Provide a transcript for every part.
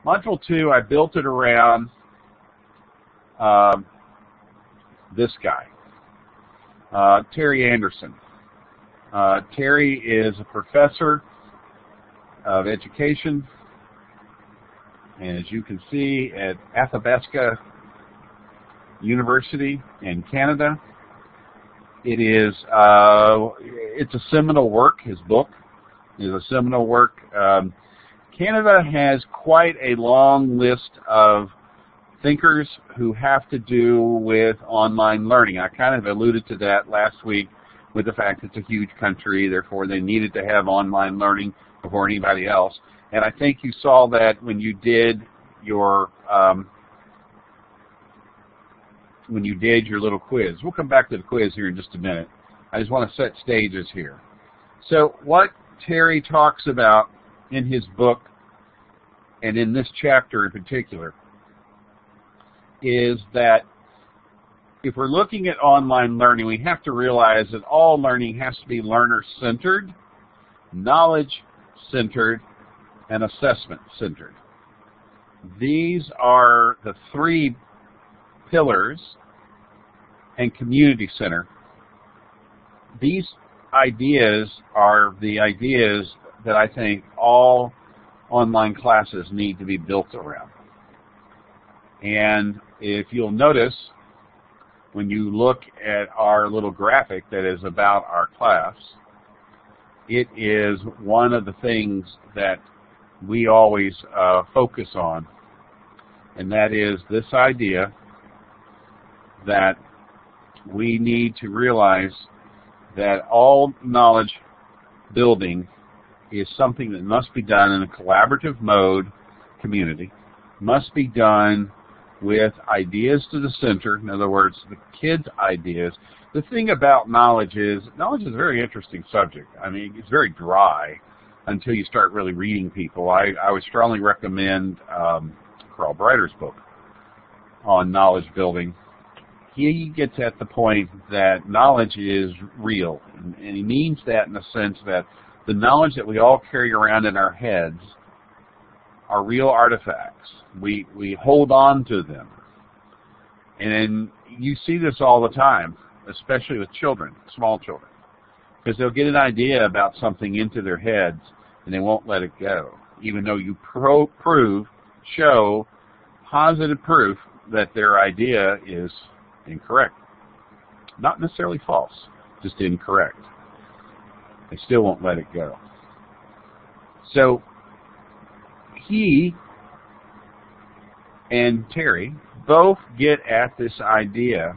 Module 2, I built it around this guy, Terry Anderson. Terry is a professor of education, and as you can see, at Athabasca University in Canada. It's a seminal work. His book is a seminal work. Canada has quite a long list of thinkers who have to do with online learning. I kind of alluded to that last week with the fact it's a huge country, therefore they needed to have online learning before anybody else. And I think you saw that when you did your little quiz. We'll come back to the quiz here in just a minute. I just want to set stages here. So what Terry talks about in his book, and in this chapter in particular, is that if we're looking at online learning, we have to realize that all learning has to be learner-centered, knowledge-centered, and assessment-centered. These are the three pillars, and community center. These ideas are the ideas that I think all online classes need to be built around. And if you'll notice, when you look at our little graphic that is about our class, it is one of the things that we always focus on, and that is this idea that we need to realize that all knowledge building is something that must be done in a collaborative mode community, must be done with ideas to the center, in other words, the kids' ideas. The thing about knowledge is a very interesting subject. I mean, it's very dry until you start really reading people. I would strongly recommend Carl Breiter's book on knowledge building. He gets at the point that knowledge is real, and he means that in the sense that the knowledge that we all carry around in our heads are real artifacts. We hold on to them. And you see this all the time, especially with children, small children, because they'll get an idea about something into their heads and they won't let it go, even though you show positive proof that their idea is incorrect. Not necessarily false, just incorrect. They still won't let it go. So he and Terry both get at this idea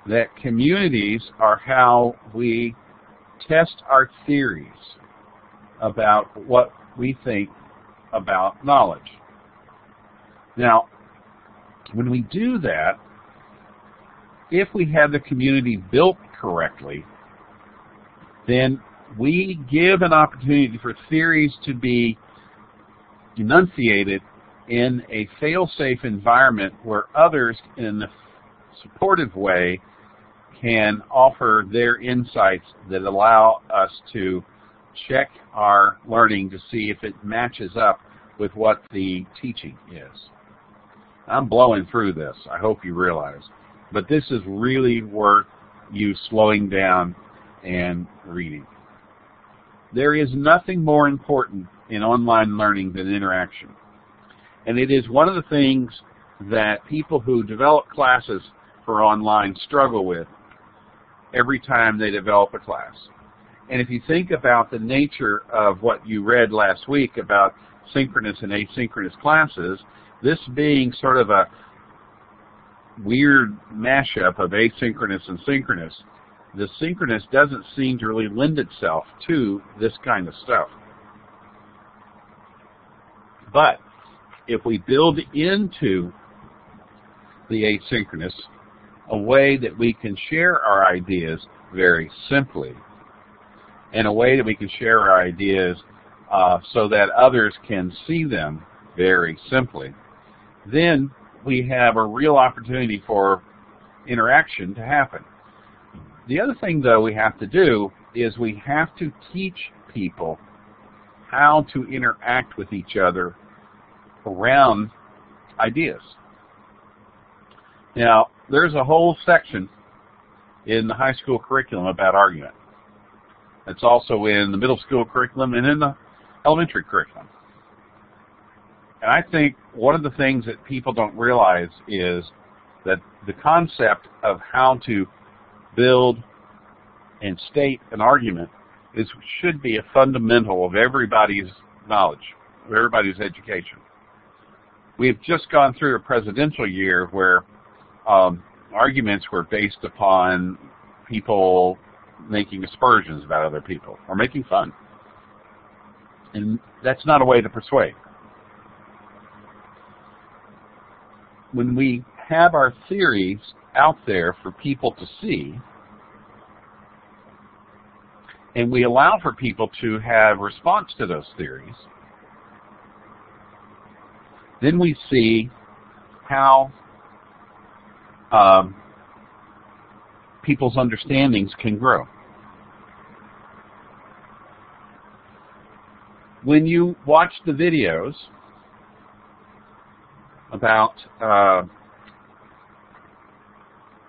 that communities are how we test our theories about what we think about knowledge. Now, when we do that, if we have the community built correctly, then we give an opportunity for theories to be enunciated in a fail-safe environment where others in a supportive way can offer their insights that allow us to check our learning to see if it matches up with what the teaching is. I'm blowing through this, I hope you realize, but this is really worth you slowing down and reading. There is nothing more important in online learning than interaction. And it is one of the things that people who develop classes for online struggle with every time they develop a class. And if you think about the nature of what you read last week about synchronous and asynchronous classes, this being sort of a weird mashup of asynchronous and synchronous, the synchronous doesn't seem to really lend itself to this kind of stuff. But if we build into the asynchronous a way that we can share our ideas very simply, and a way that we can share our ideas so that others can see them very simply, then we have a real opportunity for interaction to happen. The other thing, though, we have to do is we have to teach people how to interact with each other around ideas. Now, there's a whole section in the high school curriculum about argument. It's also in the middle school curriculum and in the elementary curriculum. And I think one of the things that people don't realize is that the concept of how to build and state an argument should be a fundamental of everybody's knowledge, of everybody's education. We've just gone through a presidential year where arguments were based upon people making aspersions about other people or making fun. And that's not a way to persuade. When we have our theories out there for people to see, and we allow for people to have response to those theories, then we see how people's understandings can grow. When you watch the videos about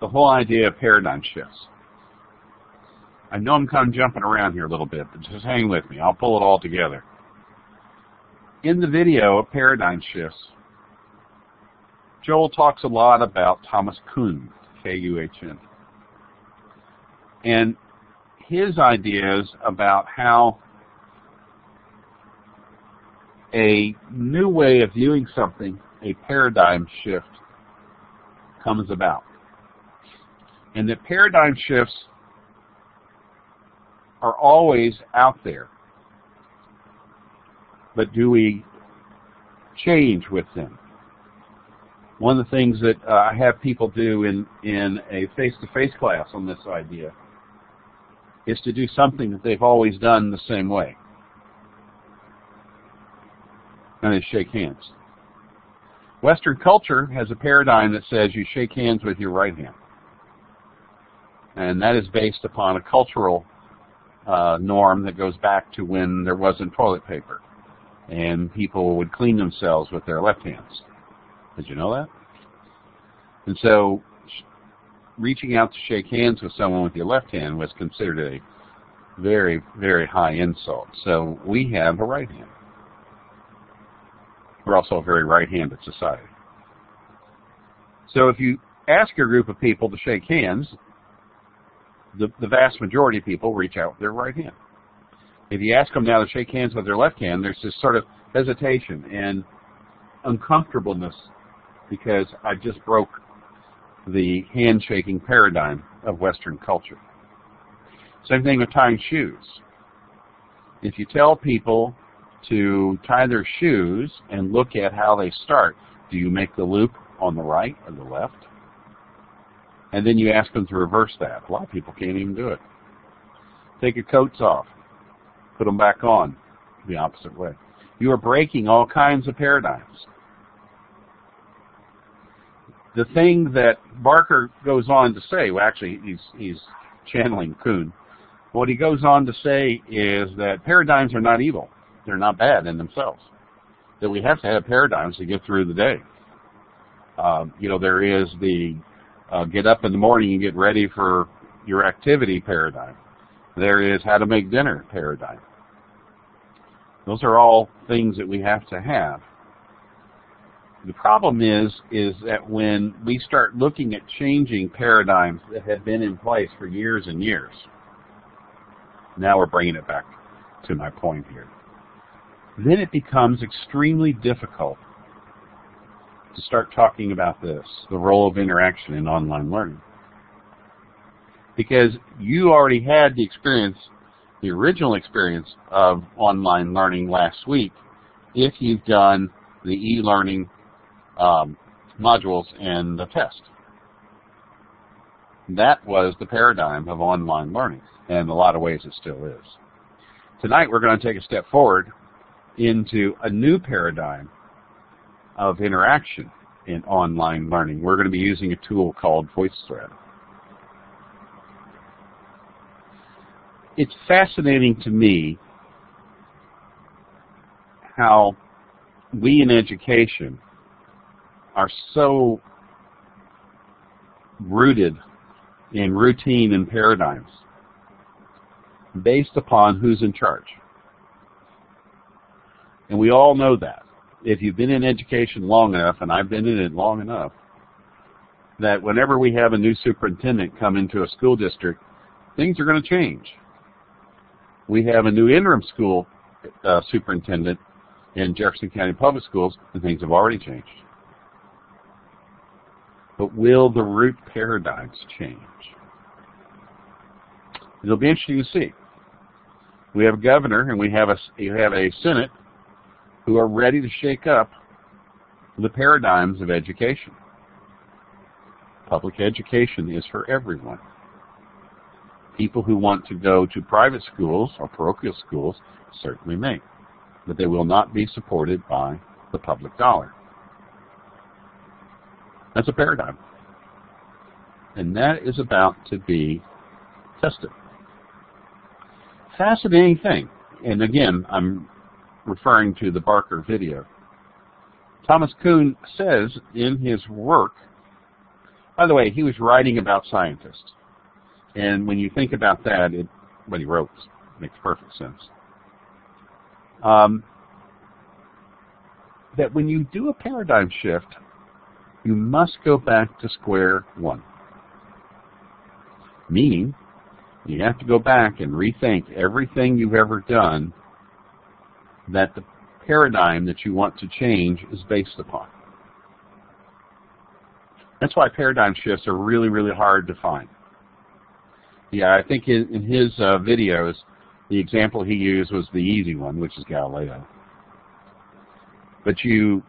the whole idea of paradigm shifts, I know I'm kind of jumping around here a little bit, but just hang with me. I'll pull it all together. In the video of paradigm shifts, Joel talks a lot about Thomas Kuhn, K-U-H-N, and his ideas about how a new way of viewing something, a paradigm shift, comes about. And that paradigm shifts are always out there. But do we change with them? One of the things that I have people do in a face-to-face class on this idea is to do something that they've always done the same way. And they shake hands. Western culture has a paradigm that says you shake hands with your right hand. And that is based upon a cultural norm that goes back to when there wasn't toilet paper. And people would clean themselves with their left hands. Did you know that? And so reaching out to shake hands with someone with your left hand was considered a very, very high insult. So we have a right hand. We're also a very right-handed society. So if you ask a group of people to shake hands, the vast majority of people reach out with their right hand. If you ask them now to shake hands with their left hand, there's this sort of hesitation and uncomfortableness because I just broke the handshaking paradigm of Western culture. Same thing with tying shoes. If you tell people to tie their shoes and look at how they start, do you make the loop on the right or the left? And then you ask them to reverse that. A lot of people can't even do it. Take your coats off. Put them back on the opposite way. You are breaking all kinds of paradigms. The thing that Barker goes on to say, well, actually he's channeling Kuhn. What he goes on to say is that paradigms are not evil. They're not bad in themselves. That we have to have paradigms to get through the day. There is the get up in the morning and get ready for your activity paradigm. There is how to make dinner paradigm. Those are all things that we have to have. The problem is that when we start looking at changing paradigms that have been in place for years and years, now we're bringing it back to my point here, then it becomes extremely difficult to start talking about this, the role of interaction in online learning. Because you already had the experience, the original experience of online learning last week, if you've done the e-learning modules and the test. That was the paradigm of online learning, and in a lot of ways it still is. Tonight we're going to take a step forward into a new paradigm of interaction in online learning. We're going to be using a tool called VoiceThread. It's fascinating to me how we in education are so rooted in routine and paradigms based upon who's in charge. And we all know that. If you've been in education long enough, and I've been in it long enough, that whenever we have a new superintendent come into a school district, things are going to change. We have a new interim school superintendent in Jefferson County Public Schools, and things have already changed. But will the root paradigms change? It'll be interesting to see. We have a governor and we have a Senate who are ready to shake up the paradigms of education. Public education is for everyone. People who want to go to private schools or parochial schools certainly may, but they will not be supported by the public dollar. That's a paradigm. And that is about to be tested. Fascinating thing. And again, I'm referring to the Barker video. Thomas Kuhn says in his work, by the way, he was writing about scientists. And when you think about that, what he wrote makes perfect sense. That when you do a paradigm shift, you must go back to square one. Meaning, you have to go back and rethink everything you've ever done that the paradigm that you want to change is based upon. That's why paradigm shifts are really, really hard to find. Yeah, I think in his videos, the example he used was the easy one, which is Galileo. But you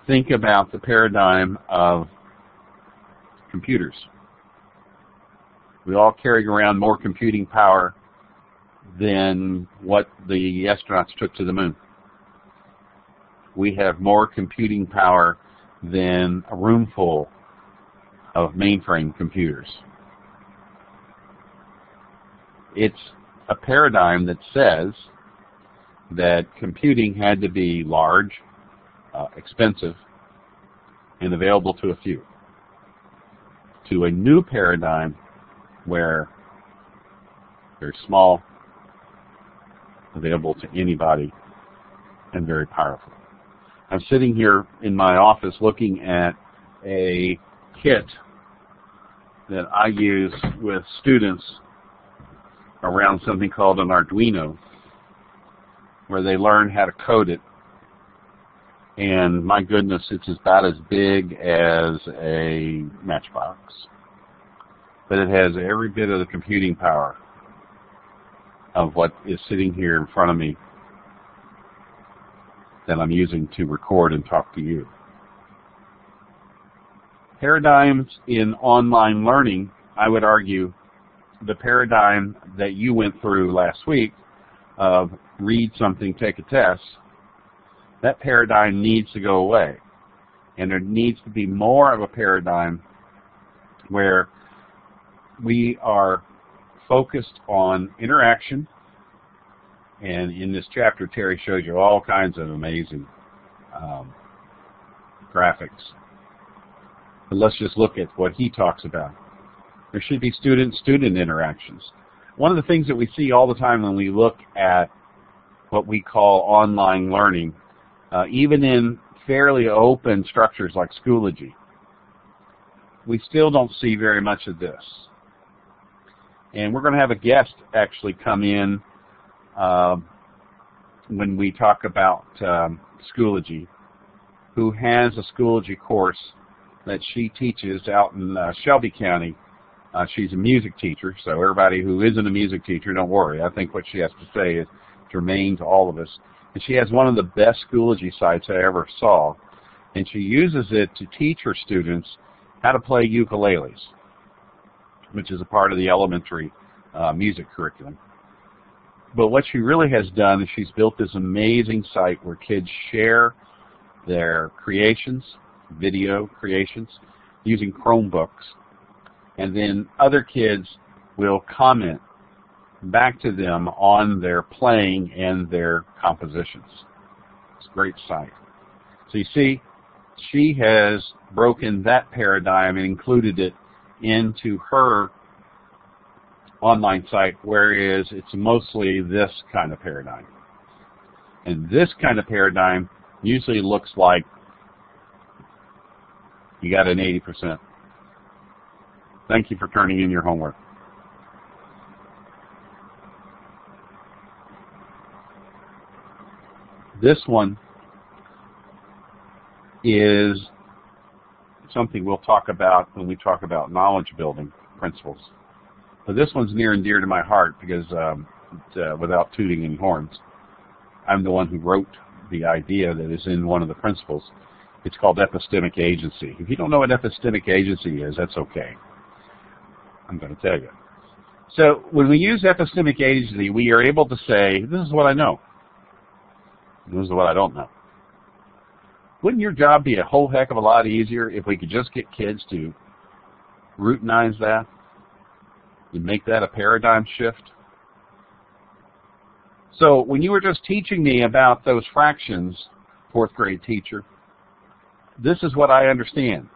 think about the paradigm of computers. We all carry around more computing power than what the astronauts took to the moon. We have more computing power than a room full of mainframe computers. It's a paradigm that says that computing had to be large, expensive, and available to a few. To a new paradigm where they're small, available to anybody, and very powerful. I'm sitting here in my office looking at a kit that I use with students around something called an Arduino, where they learn how to code it. And my goodness, it's about as big as a matchbox. But it has every bit of the computing power of what is sitting here in front of me that I'm using to record and talk to you. Paradigms in online learning, I would argue, the paradigm that you went through last week of read something, take a test, that paradigm needs to go away. And there needs to be more of a paradigm where we are focused on interaction. And in this chapter, Terry shows you all kinds of amazing graphics. But let's just look at what he talks about. There should be student-student interactions. One of the things that we see all the time when we look at what we call online learning, even in fairly open structures like Schoology, we still don't see very much of this. And we're going to have a guest actually come in when we talk about Schoology, who has a Schoology course that she teaches out in Shelby County. She's a music teacher, so everybody who isn't a music teacher, don't worry. I think what she has to say is germane to all of us. And she has one of the best Schoology sites I ever saw, and she uses it to teach her students how to play ukuleles, which is a part of the elementary music curriculum. But what she really has done is she's built this amazing site where kids share their creations, video creations, using Chromebooks. And then other kids will comment back to them on their playing and their compositions. It's a great site. So you see, she has broken that paradigm and included it into her online site, whereas it's mostly this kind of paradigm. And this kind of paradigm usually looks like you got an 80%. Thank you for turning in your homework. This one is something we'll talk about when we talk about knowledge building principles. But this one's near and dear to my heart because, without tooting any horns, I'm the one who wrote the idea that is in one of the principles. It's called epistemic agency. If you don't know what epistemic agency is, that's okay. I'm going to tell you. So when we use epistemic agency, we are able to say, this is what I know. This is what I don't know. Wouldn't your job be a whole heck of a lot easier if we could just get kids to routinize that and make that a paradigm shift? So when you were just teaching me about those fractions, fourth grade teacher, this is what I understand.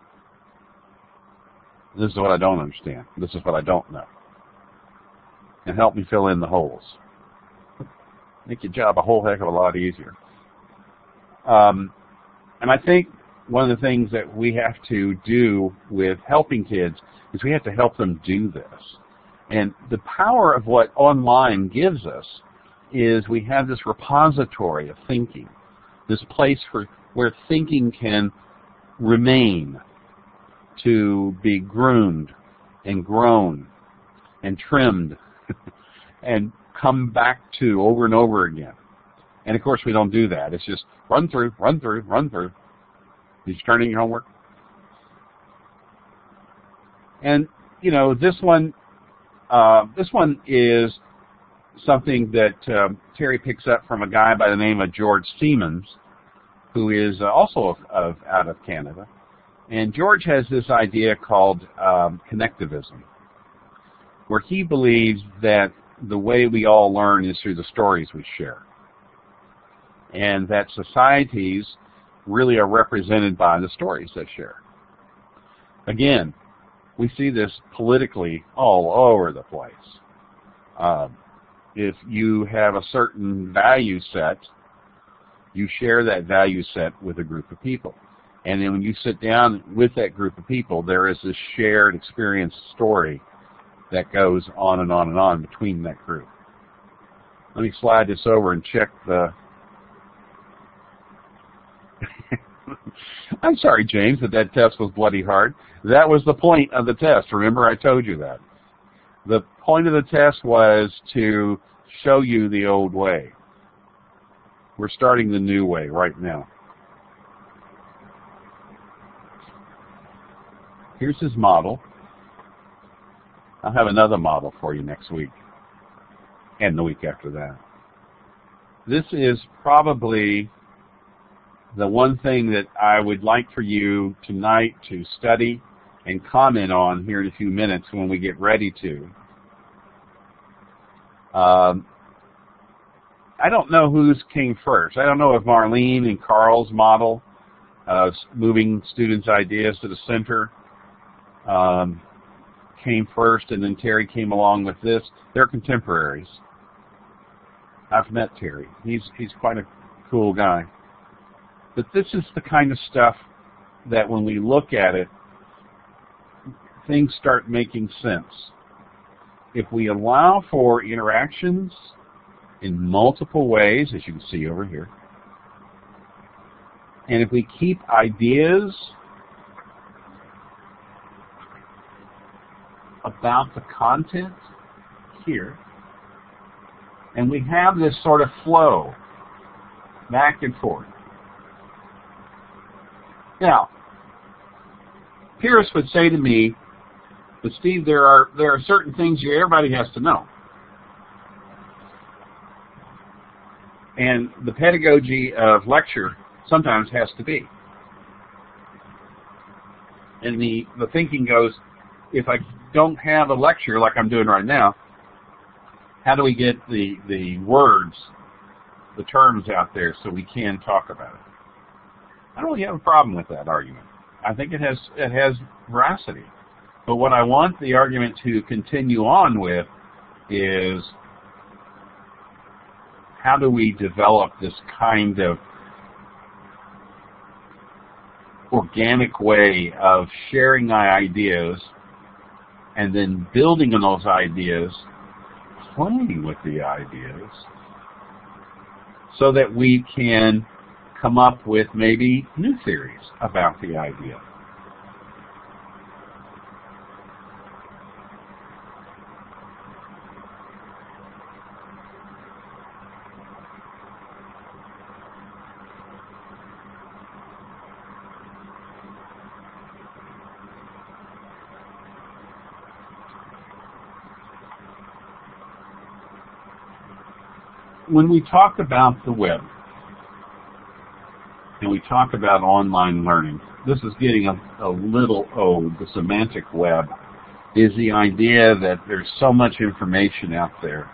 This is what I don't understand. This is what I don't know. And help me fill in the holes. Make your job a whole heck of a lot easier. And I think one of the things that we have to do with helping kids is we have to help them do this. And the power of what online gives us is we have this repository of thinking, this place where thinking can remain, to be groomed and grown and trimmed and come back to over and over again. And of course we don't do that. It's just run through, run through, run through. Did you turn in your homework? And you know, this one is something that Terry picks up from a guy by the name of George Siemens, who is also out of Canada. And George has this idea called connectivism, where he believes that the way we all learn is through the stories we share, and that societies really are represented by the stories they share. Again, we see this politically all over the place. If you have a certain value set, you share that value set with a group of people. And then when you sit down with that group of people, there is this shared experience story that goes on and on and on between that group. Let me slide this over and check the... I'm sorry, James, that test was bloody hard. That was the point of the test. Remember, I told you that. The point of the test was to show you the old way. We're starting the new way right now. Here's his model. I'll have another model for you next week and the week after that. This is probably the one thing that I would like for you tonight to study and comment on here in a few minutes when we get ready to. I don't know whose came first. I don't know if Marlene and Carl's model, moving students' ideas to the center, came first, and then Terry came along with this. They're contemporaries. I've met Terry. He's quite a cool guy. But this is the kind of stuff that when we look at it, things start making sense. If we allow for interactions in multiple ways, as you can see over here, and if we keep ideas about the content here, and we have this sort of flow back and forth. Now, Pierce would say to me, but Steve, there are certain things here everybody has to know. And the pedagogy of lecture sometimes has to be. And the thinking goes, if I don't have a lecture like I'm doing right now, how do we get the words, the terms out there so we can talk about it? I don't really have a problem with that argument. I think it has veracity. But what I want the argument to continue on with is, how do we develop this kind of organic way of sharing our ideas and then building on those ideas, playing with the ideas, so that we can come up with maybe new theories about the idea. When we talk about the web, and we talk about online learning, this is getting a little old. The semantic web is the idea that there's so much information out there,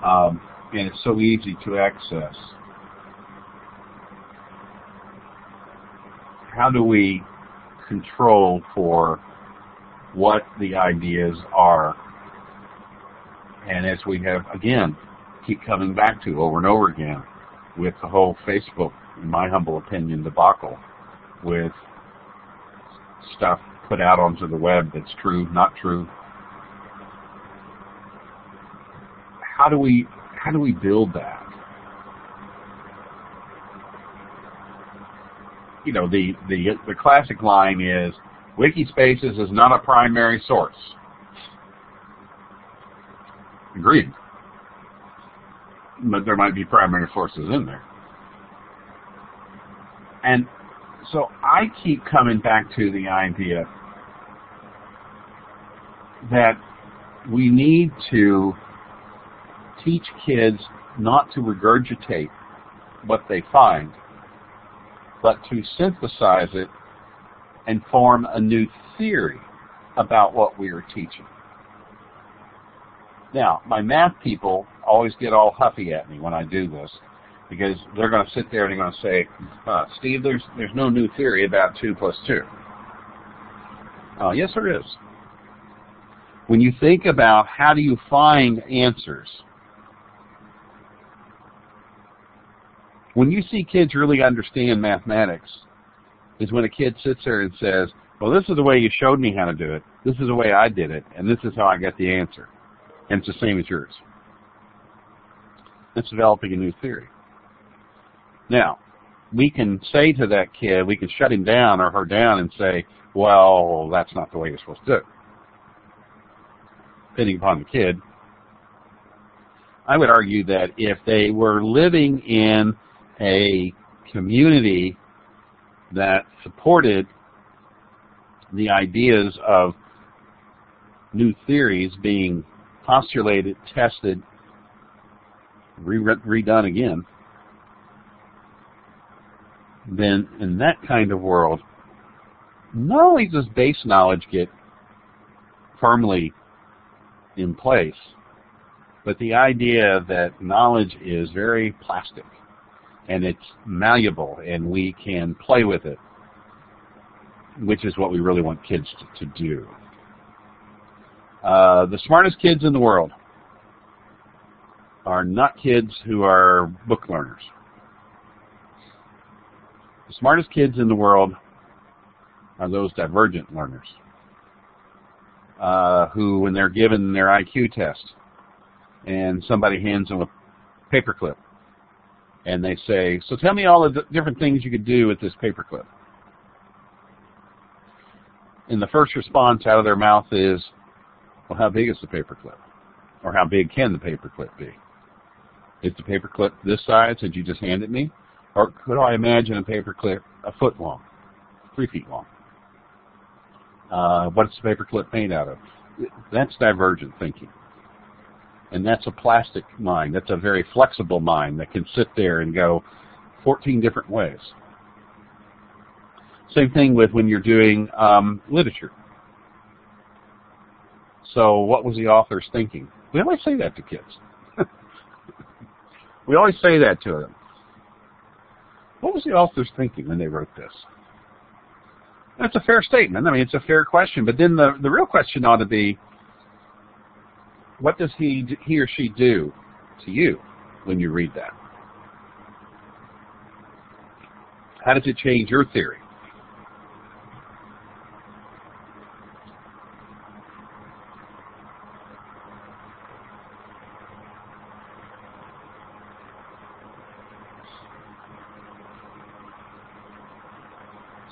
and it's so easy to access. How do we control for what the ideas are? And as we have, again, keep coming back to over and over again with the whole Facebook, in my humble opinion, debacle, with stuff put out onto the web that's true, not true. How do we build that? You know, the classic line is, Wikispaces is not a primary source. Agreed. But there might be primary sources in there. And so I keep coming back to the idea that we need to teach kids not to regurgitate what they find, but to synthesize it and form a new theory about what we are teaching. Now, my math people always get all huffy at me when I do this, because they're going to sit there and they're going to say, Steve, there's no new theory about 2 plus 2. Yes, there is. When you think about how do you find answers, when you see kids really understand mathematics, is when a kid sits there and says, well, this is the way you showed me how to do it, this is the way I did it, and this is how I got the answer. And it's the same as yours. It's developing a new theory. Now, we can say to that kid, we can shut him down or her down and say, well, that's not the way you're supposed to do it. Depending upon the kid. I would argue that if they were living in a community that supported the ideas of new theories being postulated, tested, redone again, then in that kind of world, not only does base knowledge get firmly in place, but the idea that knowledge is very plastic and it's malleable and we can play with it, which is what we really want kids to do. The smartest kids in the world are not kids who are book learners. The smartest kids in the world are those divergent learners who, when they're given their IQ test and somebody hands them a paperclip and they say, so tell me all the different things you could do with this paperclip. And the first response out of their mouth is, well, how big is the paperclip? Or how big can the paperclip be? Is the paperclip this size that you just handed me? Or could I imagine a paperclip a foot long, 3 feet long? What's the paperclip made out of? That's divergent thinking. And that's a plastic mind. That's a very flexible mind that can sit there and go 14 different ways. Same thing with when you're doing literature. So what was the author's thinking? We always say that to kids. We always say that to them. What was the authors thinking when they wrote this? That's a fair statement. I mean, it's a fair question. But then the real question ought to be, what does he or she do to you when you read that? How does it change your theory?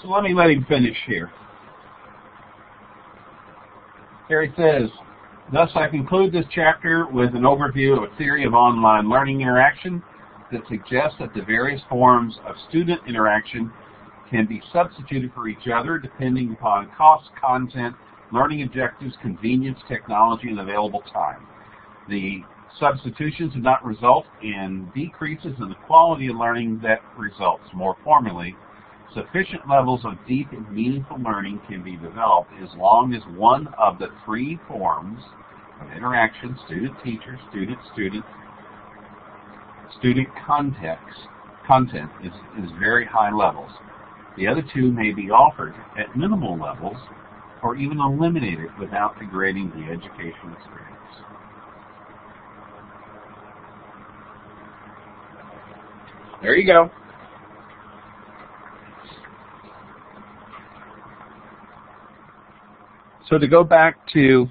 So let him finish here. Here he says, thus I conclude this chapter with an overview of a theory of online learning interaction that suggests that the various forms of student interaction can be substituted for each other depending upon cost, content, learning objectives, convenience, technology, and available time. The substitutions do not result in decreases in the quality of learning that results. More formally, sufficient levels of deep and meaningful learning can be developed as long as one of the three forms of interaction, student-teacher, student-student, student content is very high levels. The other two may be offered at minimal levels or even eliminated without degrading the education experience. There you go. So to go back to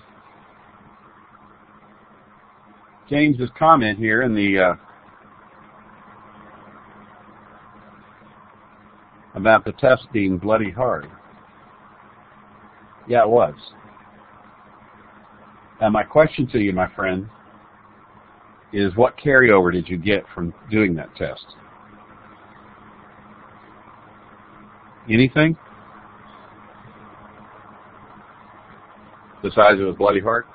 James's comment here in the about the test being bloody hard. Yeah, it was. And my question to you, my friend, is what carryover did you get from doing that test? Anything? Besides it was bloody hard?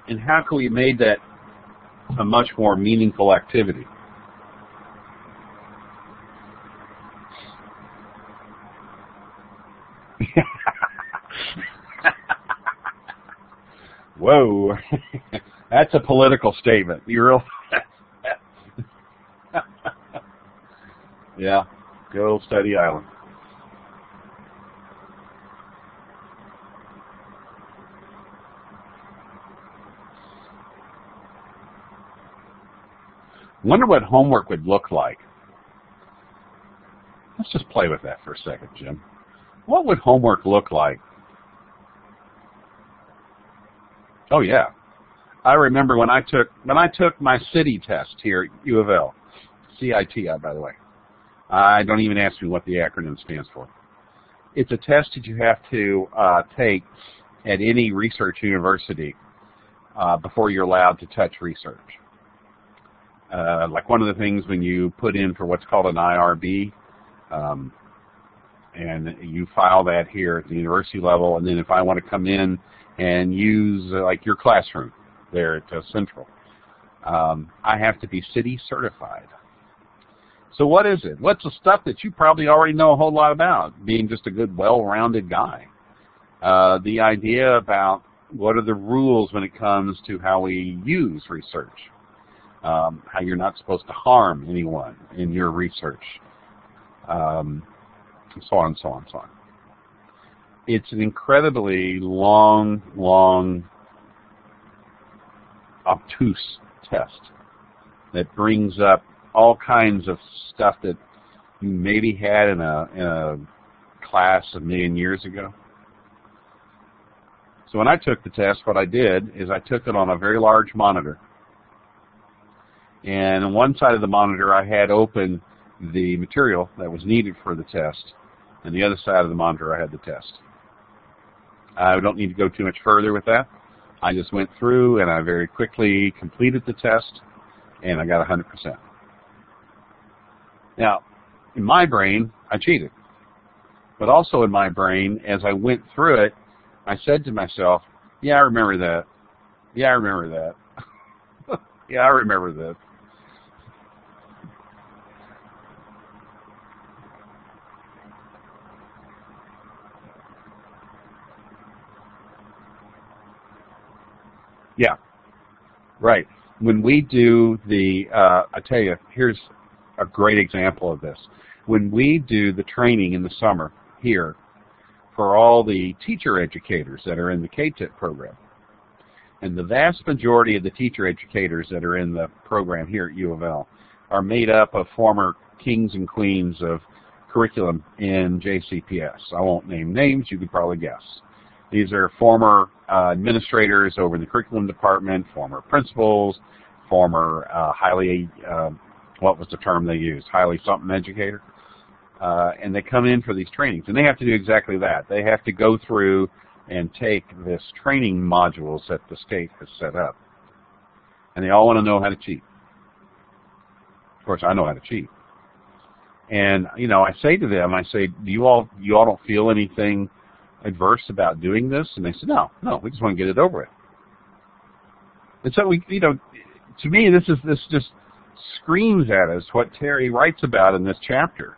And how can we make that a much more meaningful activity? Whoa, that's a political statement. You real? Yeah, go Study Island. Wonder what homework would look like. Let's just play with that for a second, Jim. What would homework look like? Oh yeah, I remember when I took my city test here at U of L, CIT, by the way. I don't even ask me what the acronym stands for. It's a test that you have to take at any research university before you're allowed to touch research. Like one of the things when you put in for what's called an IRB, and you file that here at the university level, and then if I want to come in and use like your classroom there at Central, I have to be city certified. So what is it? What's the stuff that you probably already know a whole lot about, being just a good, well-rounded guy? The idea about what are the rules when it comes to how we use research, how you're not supposed to harm anyone in your research, and so on, so on, so on. It's an incredibly long, obtuse test that brings up all kinds of stuff that you maybe had in a class a million years ago. So when I took the test, what I did is I took it on a very large monitor. And on one side of the monitor, I had open the material that was needed for the test. And the other side of the monitor, I had the test. I don't need to go too much further with that. I just went through and I very quickly completed the test, and I got 100%. Now, in my brain, I cheated. But also in my brain, as I went through it, I said to myself, yeah, I remember that. Yeah, I remember that. Yeah, I remember that. Yeah, right. When we do the, I tell you, here's a great example of this. When we do the training in the summer here for all the teacher educators that are in the KTIP program, and the vast majority of the teacher educators that are in the program here at U of L are made up of former kings and queens of curriculum in JCPS. I won't name names, you could probably guess. These are former administrators over in the curriculum department, former principals, former highly, what was the term they used, highly something educator. And they come in for these trainings, and they have to do exactly that. They have to go through and take this training modules that the state has set up. And they all want to know how to cheat. Of course, I know how to cheat. And, you know, I say to them, I say, do you all don't feel anything adverse about doing this? And they said, no, we just want to get it over with. And so we, you know, to me, this just screams at us what Terry writes about in this chapter,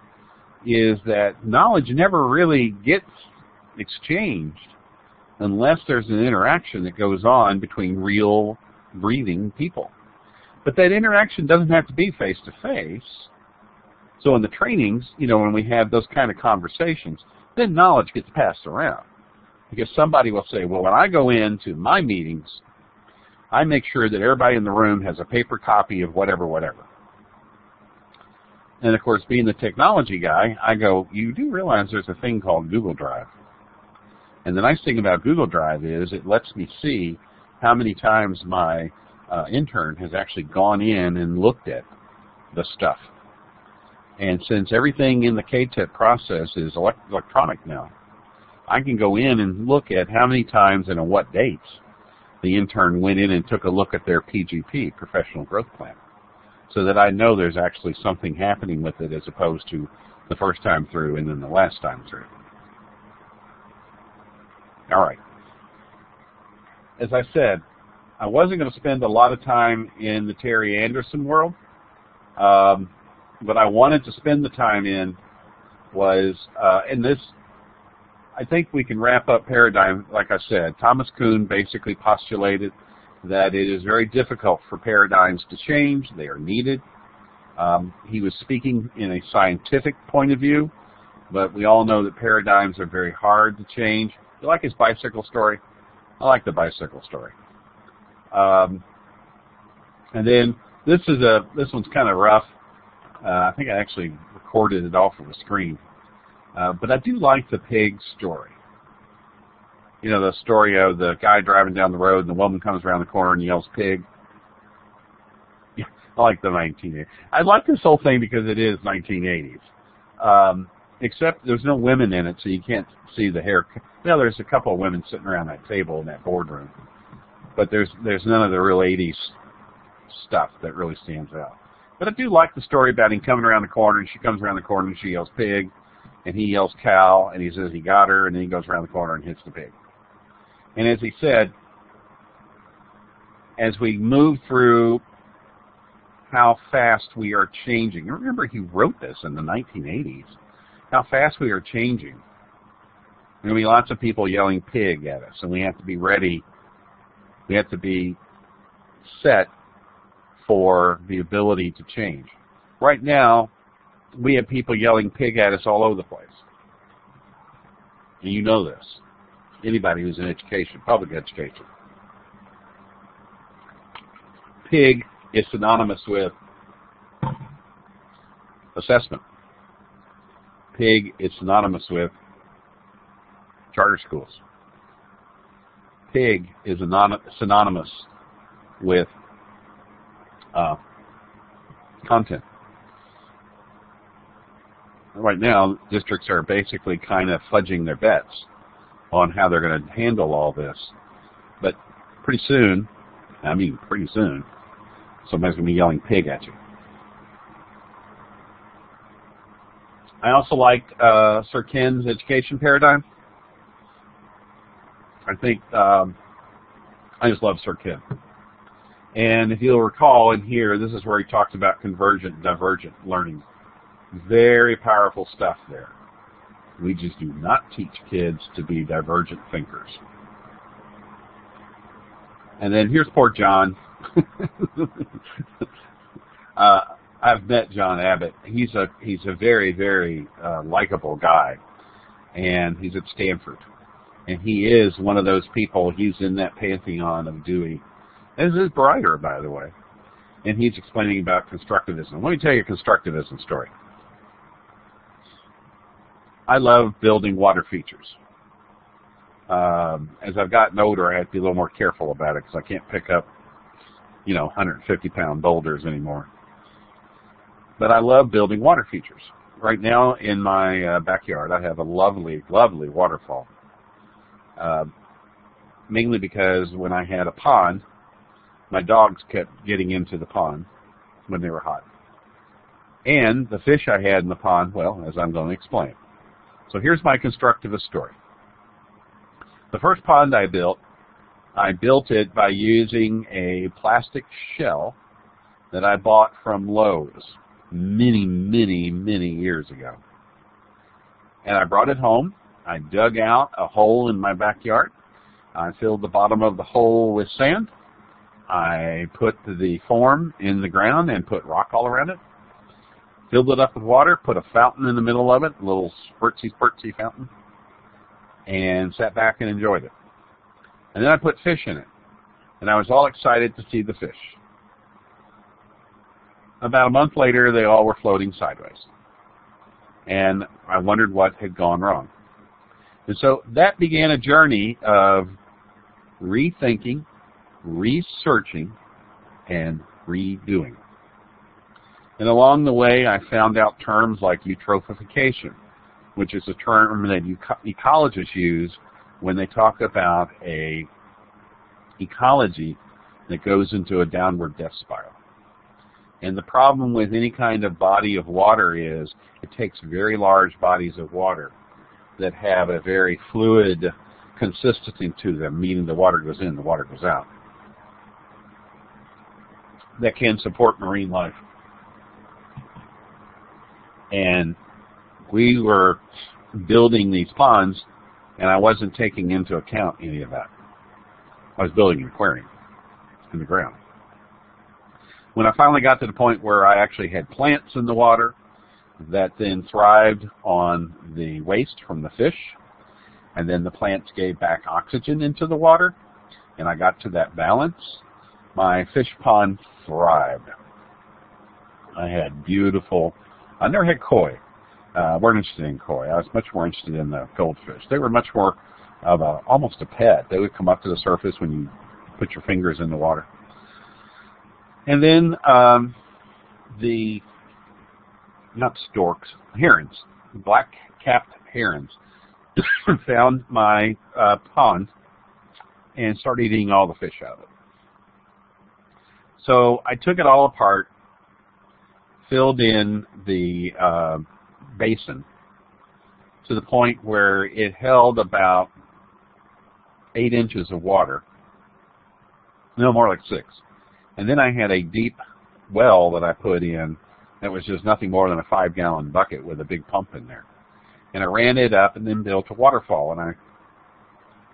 is that knowledge never really gets exchanged unless there's an interaction that goes on between real, breathing people. But that interaction doesn't have to be face-to-face. So in the trainings, you know, when we have those kind of conversations, then knowledge gets passed around. Because somebody will say, well, when I go into my meetings, I make sure that everybody in the room has a paper copy of whatever. And of course, being the technology guy, I go, you do realize there's a thing called Google Drive. And the nice thing about Google Drive is it lets me see how many times my intern has actually gone in and looked at the stuff. And since everything in the KTIP process is electronic now, I can go in and look at how many times and on what dates the intern went in and took a look at their PGP, Professional Growth Plan, so that I know there's actually something happening with it as opposed to the first time through and then the last time through. All right. As I said, I wasn't going to spend a lot of time in the Terry Anderson world. What I wanted to spend the time in was, in this, I think we can wrap up paradigm, like I said. Thomas Kuhn basically postulated that it is very difficult for paradigms to change. They are needed. He was speaking in a scientific point of view, but we all know that paradigms are very hard to change. You like his bicycle story? I like the bicycle story. And then this one's kind of rough. I think I actually recorded it off of a screen. But I do like the pig story. You know, the story of the guy driving down the road and the woman comes around the corner and yells pig. Yeah, I like the 1980s. I like this whole thing because it is 1980s. Except there's no women in it, so you can't see the hair. Well, there's a couple of women sitting around that table in that boardroom. But there's none of the real 80s stuff that really stands out. But I do like the story about him coming around the corner, and she comes around the corner and she yells pig, and he yells cow, and he says he got her, and then he goes around the corner and hits the pig. And as he said, as we move through how fast we are changing, and remember he wrote this in the 1980s, how fast we are changing. There will be lots of people yelling pig at us, and we have to be ready. We have to be set for the ability to change. Right now, we have people yelling pig at us all over the place. And you know this. Anybody who's in education, public education. Pig is synonymous with assessment. Pig is synonymous with charter schools. Pig is synonymous with content. Right now, districts are basically kind of fudging their bets on how they're going to handle all this. But pretty soon, somebody's going to be yelling pig at you. I also liked Sir Ken's education paradigm. I think I just love Sir Ken. And if you'll recall in here, this is where he talks about convergent and divergent learning. Very powerful stuff there. We just do not teach kids to be divergent thinkers. And then here's poor John. I've met John Abbott. He's a very, very likable guy, and he's at Stanford. And he is one of those people. He's in that pantheon of Dewey. As is Brighter, by the way. And he's explaining about constructivism. Let me tell you a constructivism story. I love building water features. As I've gotten older, I have to be a little more careful about it because I can't pick up, 150-pound boulders anymore. But I love building water features. Right now in my backyard, I have a lovely, lovely waterfall. Mainly because when I had a pond, my dogs kept getting into the pond when they were hot. And the fish I had in the pond, well, as I'm going to explain. So here's my constructivist story. The first pond I built it by using a plastic shell that I bought from Lowe's many, many, many years ago. And I brought it home. I dug out a hole in my backyard. I filled the bottom of the hole with sand. I put the form in the ground and put rock all around it. Filled it up with water, put a fountain in the middle of it, a little spurtsy fountain, and sat back and enjoyed it. And then I put fish in it, and I was all excited to see the fish. About a month later, they all were floating sideways, and I wondered what had gone wrong. And so that began a journey of rethinking, researching, and redoing. And along the way, I found out terms like eutrophication, which is a term that ecologists use when they talk about a ecology that goes into a downward death spiral. And the problem with any kind of body of water is it takes very large bodies of water that have a very fluid consistency to them, meaning the water goes in, the water goes out, that can support marine life. And we were building these ponds, and I wasn't taking into account any of that. I was building an aquarium in the ground. When I finally got to the point where I actually had plants in the water that then thrived on the waste from the fish, and then the plants gave back oxygen into the water, and I got to that balance, my fish pond thrived. I had beautiful, I never had koi. Weren't interested in koi. I was much more interested in the goldfish. They were much more of almost a pet. They would come up to the surface when you put your fingers in the water. And then not storks, herons, black-capped herons, found my pond and started eating all the fish out of it. So I took it all apart, filled in the basin to the point where it held about 8 inches of water, no, more like 6. And then I had a deep well that I put in that was just nothing more than a 5-gallon bucket with a big pump in there. And I ran it up and then built a waterfall, and I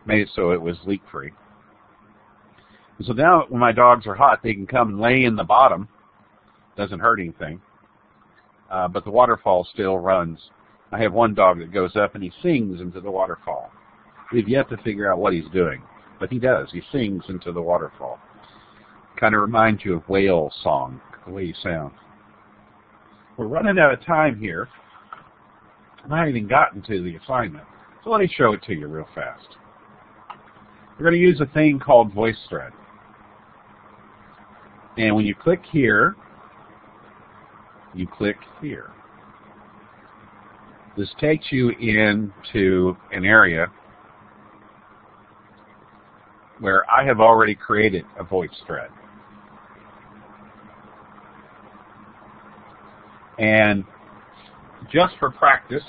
made it so it was leak-free. And so now when my dogs are hot, they can come and lay in the bottom. Doesn't hurt anything. But the waterfall still runs. I have one dog that goes up and he sings into the waterfall. We've yet to figure out what he's doing, but he does. He sings into the waterfall. Kind of reminds you of whale song, the way he sounds. We're running out of time here, and I haven't even gotten to the assignment. So let me show it to you real fast. We're going to use a thing called VoiceThread. And when you click here, you click here. This takes you into an area where I have already created a voice thread. And just for practice,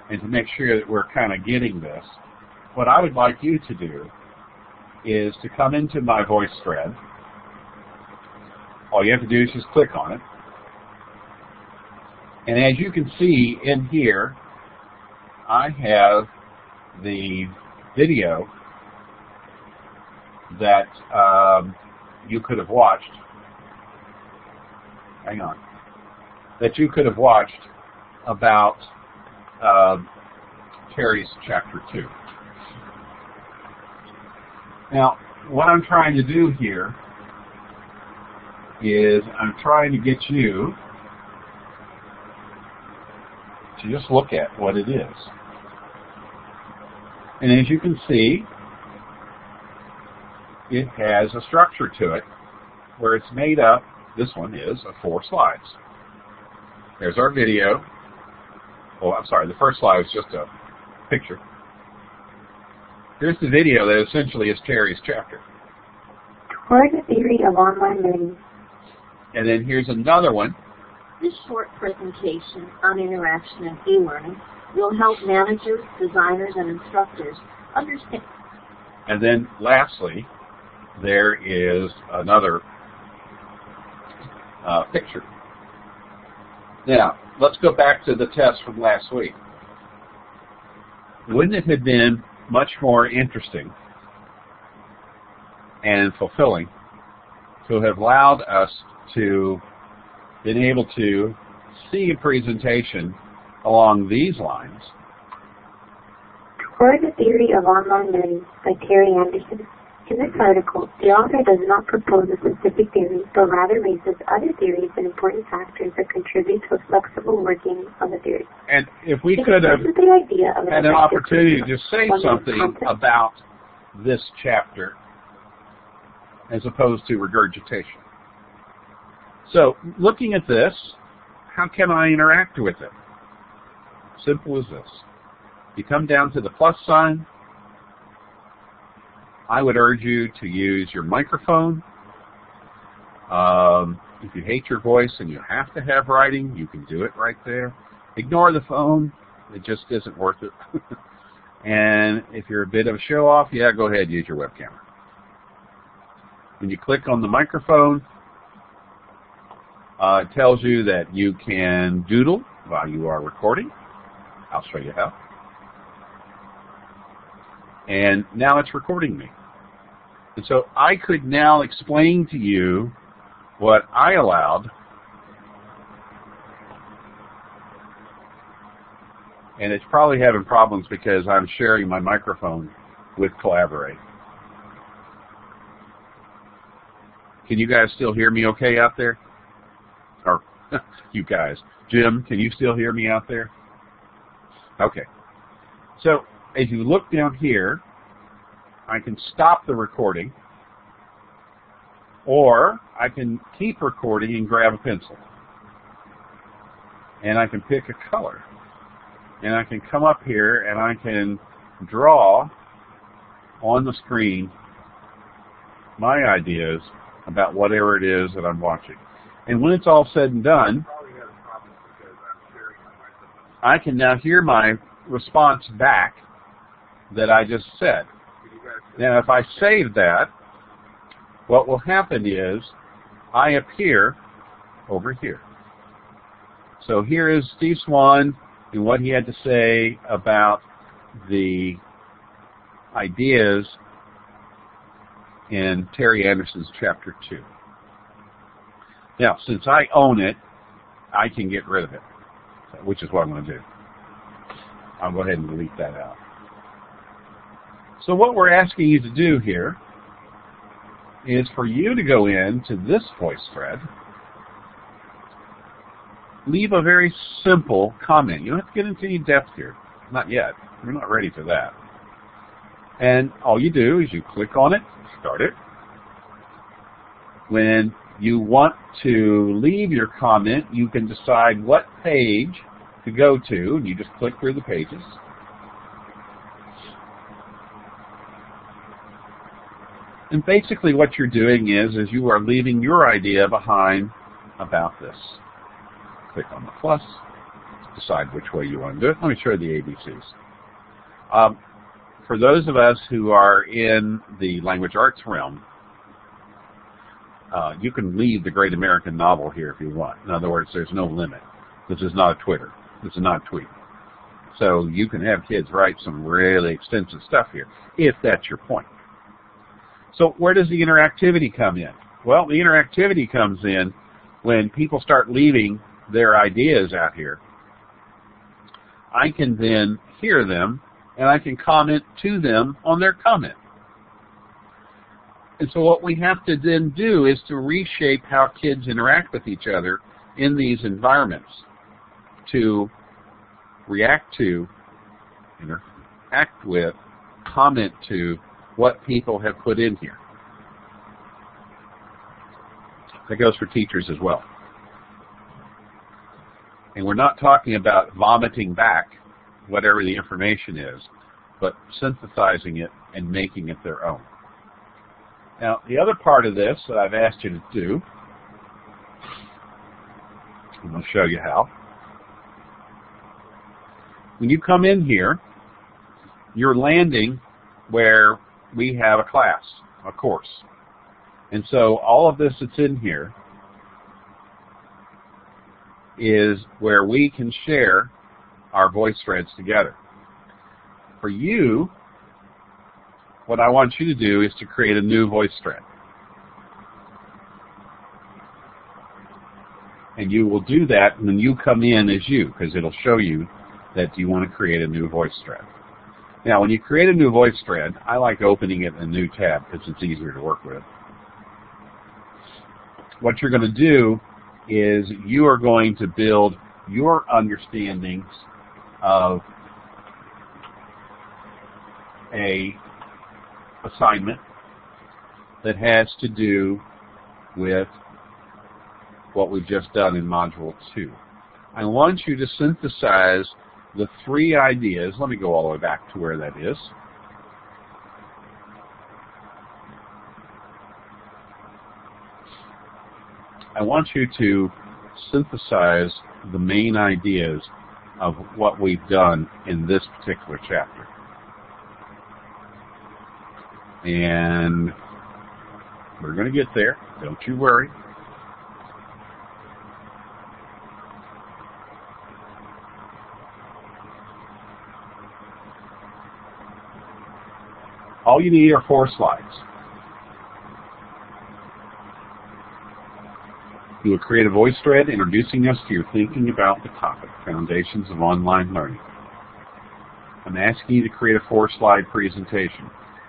and to make sure that we're kind of getting this, what I would like you to do is to come into my voice thread. All you have to do is just click on it. And as you can see in here, I have the video that you could have watched hang on, that you could have watched about Terry's Chapter 2. Now, what I'm trying to do here is I'm trying to get you to just look at what it is. And as you can see, it has a structure to it where it's made up, this one is, of 4 slides. There's our video. Oh, I'm sorry, the first slide was just a picture. Here's the video that essentially is Terry's chapter. Toward the theory of online learning. And then here's another one. This short presentation on interaction and e-learning will help managers, designers, and instructors understand. And then lastly, there is another picture. Now, let's go back to the test from last week. Wouldn't it have been much more interesting and fulfilling to have allowed us to been able to see a presentation along these lines? Toward the Theory of Online Learning by Terry Anderson. In this article, the author does not propose a specific theory, but rather raises other theories and important factors that contribute to a flexible working of the theory. And if we could have had an opportunity to say something about this chapter as opposed to regurgitation. So, looking at this, how can I interact with it? Simple as this. You come down to the plus sign. I would urge you to use your microphone. If you hate your voice and you have to have writing, you can do it right there. Ignore the phone. It just isn't worth it. And if you're a bit of a show-off, yeah, go ahead and use your webcam. When you click on the microphone, it tells you that you can doodle while you are recording. I'll show you how. And now it's recording me. And so I could now explain to you what I allowed. And it's probably having problems because I'm sharing my microphone with Collaborate. Can you guys still hear me okay out there? Or you guys. Jim, can you still hear me out there? Okay. So as you look down here, I can stop the recording, or I can keep recording and grab a pencil. And I can pick a color. And I can come up here and I can draw on the screen my ideas about whatever it is that I'm watching. And when it's all said and done, I can now hear my response back that I just said. Now, if I save that, what will happen is I appear over here. So here is Steve Swan and what he had to say about the ideas in Terry Anderson's Chapter 2. Now, since I own it, I can get rid of it, which is what I'm going to do. I'll go ahead and delete that out. So what we're asking you to do here is for you to go into this voice thread, leave a very simple comment. You don't have to get into any depth here. Not yet. We're not ready for that. And all you do is you click on it, start it. When you want to leave your comment, you can decide what page to go to, and you just click through the pages. And basically what you're doing is you are leaving your idea behind about this. Click on the plus, decide which way you want to do it. Let me show you the ABCs. For those of us who are in the language arts realm, you can leave the Great American Novel here if you want. In other words, there's no limit. This is not a Twitter. This is not a tweet. So you can have kids write some really extensive stuff here, if that's your point. So where does the interactivity come in? Well, the interactivity comes in when people start leaving their ideas out here, I can then hear them, and I can comment to them on their comment. And so what we have to then do is to reshape how kids interact with each other in these environments, to react to, interact with, comment to what people have put in here. That goes for teachers as well. And we're not talking about vomiting back whatever the information is, but synthesizing it and making it their own. Now, the other part of this that I've asked you to do, I'm going to show you how. When you come in here, you're landing where we have a class, a course. And so all of this that's in here is where we can share our voice threads together. For you, what I want you to do is to create a new voice thread. And you will do that when you come in as you, because it'll show you that you want to create a new voice thread. Now, when you create a new voice thread, I like opening it in a new tab because it's easier to work with. What you're going to do is you are going to build your understandings of a assignment that has to do with what we've just done in Module 2. I want you to synthesize the 3 ideas. Let me go all the way back to where that is. I want you to synthesize the main ideas of what we've done in this particular chapter. And we're going to get there. Don't you worry. All you need are 4 slides. You will create a voice thread introducing us to your thinking about the topic, Foundations of Online Learning. I'm asking you to create a 4-slide presentation.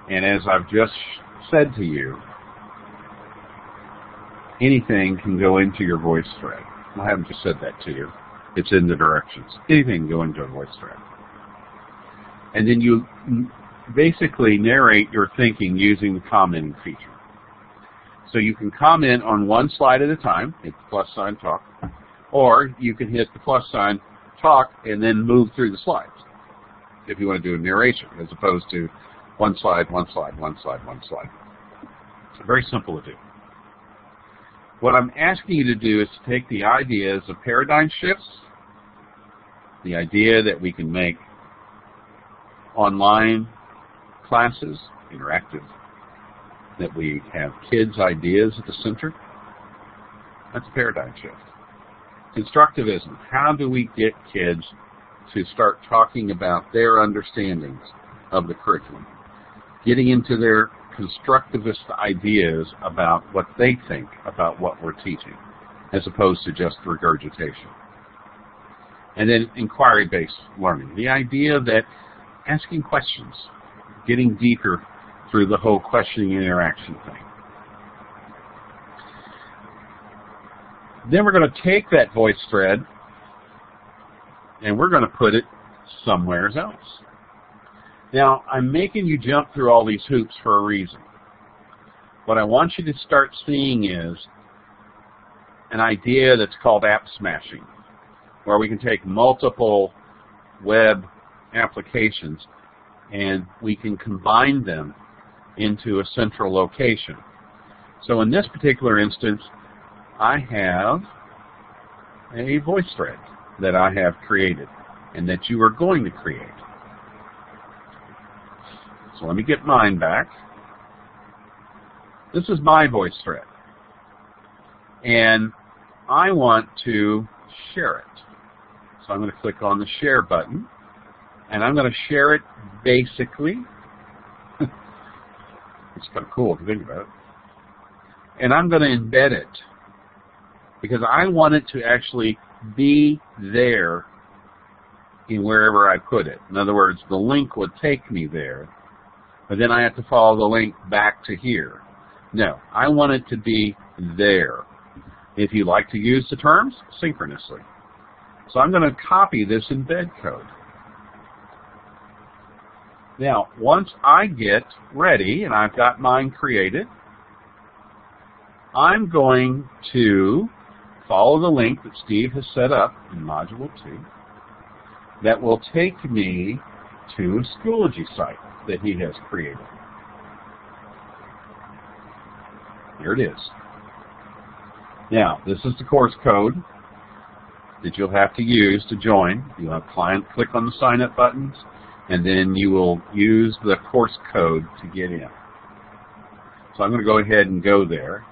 And as I've just said to you, anything can go into your voice thread. I haven't just said that to you. It's in the directions. Anything can go into a voice thread. And then you basically narrate your thinking using the commenting feature. So you can comment on 1 slide at a time, hit the plus sign, talk, or you can hit the plus sign, talk, and then move through the slides if you want to do a narration, as opposed to 1 slide, 1 slide, 1 slide, 1 slide. It's very simple to do. What I'm asking you to do is to take the ideas of paradigm shifts, the idea that we can make online classes interactive, that we have kids' ideas at the center. That's a paradigm shift. Constructivism. How do we get kids to start talking about their understandings of the curriculum? Getting into their constructivist ideas about what they think about what we're teaching, as opposed to just regurgitation. And then inquiry-based learning. The idea that asking questions, getting deeper through the whole questioning and interaction thing. Then we're going to take that voice thread and we're going to put it somewhere else. Now, I'm making you jump through all these hoops for a reason. What I want you to start seeing is an idea that's called app smashing, where we can take multiple web applications and we can combine them into a central location. So in this particular instance, I have a voice thread that I have created and that you are going to create. So let me get mine back. This is my voice thread. And I want to share it. So I'm going to click on the share button. And I'm going to share it basically. It's kind of cool if you think about it. And I'm going to embed it because I want it to actually be there in wherever I put it. In other words, the link would take me there, but then I have to follow the link back to here. No, I want it to be there. If you like to use the terms, synchronously. So I'm going to copy this embed code. Now, once I get ready, and I've got mine created, I'm going to follow the link that Steve has set up in Module 2 that will take me to a Schoology site that he has created. Here it is. Now, this is the course code that you'll have to use to join. You'll have click on the sign up buttons, and then you will use the course code to get in. So I'm going to go ahead and go there.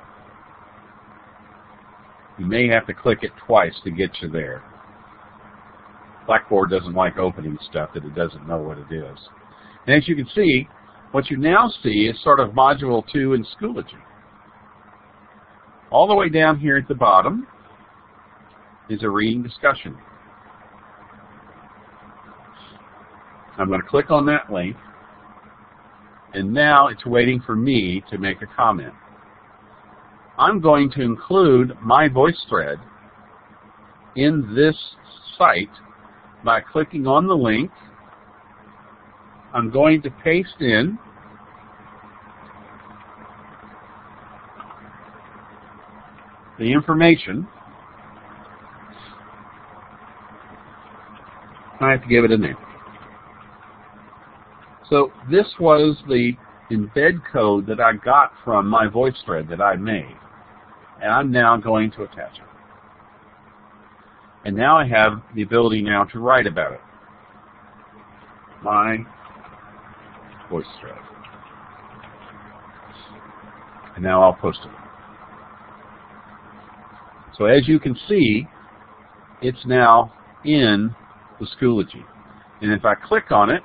You may have to click it twice to get you there. Blackboard doesn't like opening stuff that it doesn't know what it is. And as you can see, what you now see is sort of Module 2 in Schoology. All the way down here at the bottom is a reading discussion. I'm going to click on that link, and now it's waiting for me to make a comment. I'm going to include my voice thread in this site by clicking on the link. I'm going to paste in the information. I have to give it a name. So this was the embed code that I got from my voice thread that I made. And I'm now going to attach it. And now I have the ability now to write about it. My voice thread. And now I'll post it. So as you can see, it's now in the Schoology. And if I click on it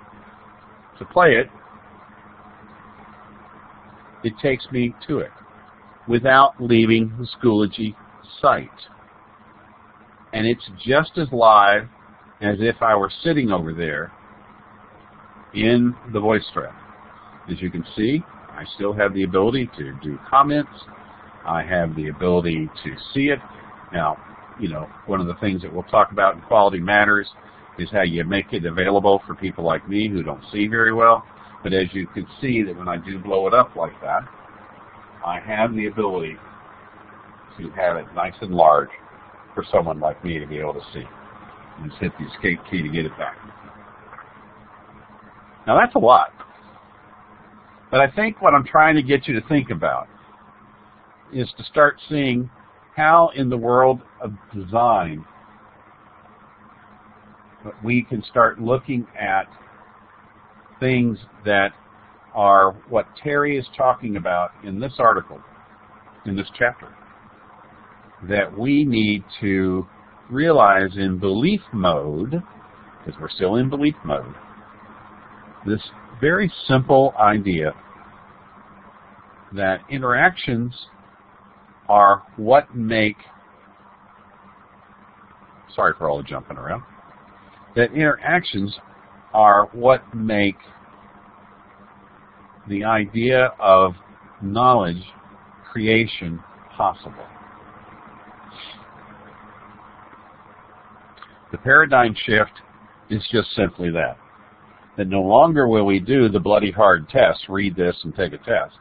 to play it, it takes me to it without leaving the Schoology site. And it's just as live as if I were sitting over there in the voice thread. As you can see, I still have the ability to do comments. I have the ability to see it. Now, you know, one of the things that we'll talk about in Quality Matters is how you make it available for people like me who don't see very well. But as you can see, that when I do blow it up like that, I have the ability to have it nice and large for someone like me to be able to see. And just hit the escape key to get it back. Now that's a lot. But I think what I'm trying to get you to think about is to start seeing how in the world of design we can start looking at things that are what Terry is talking about in this article, in this chapter, that we need to realize in belief mode, because we're still in belief mode, this very simple idea that interactions are what make, sorry for all the jumping around, that interactions are what make the idea of knowledge creation possible. The paradigm shift is just simply that. That no longer will we do the bloody hard test, read this and take a test,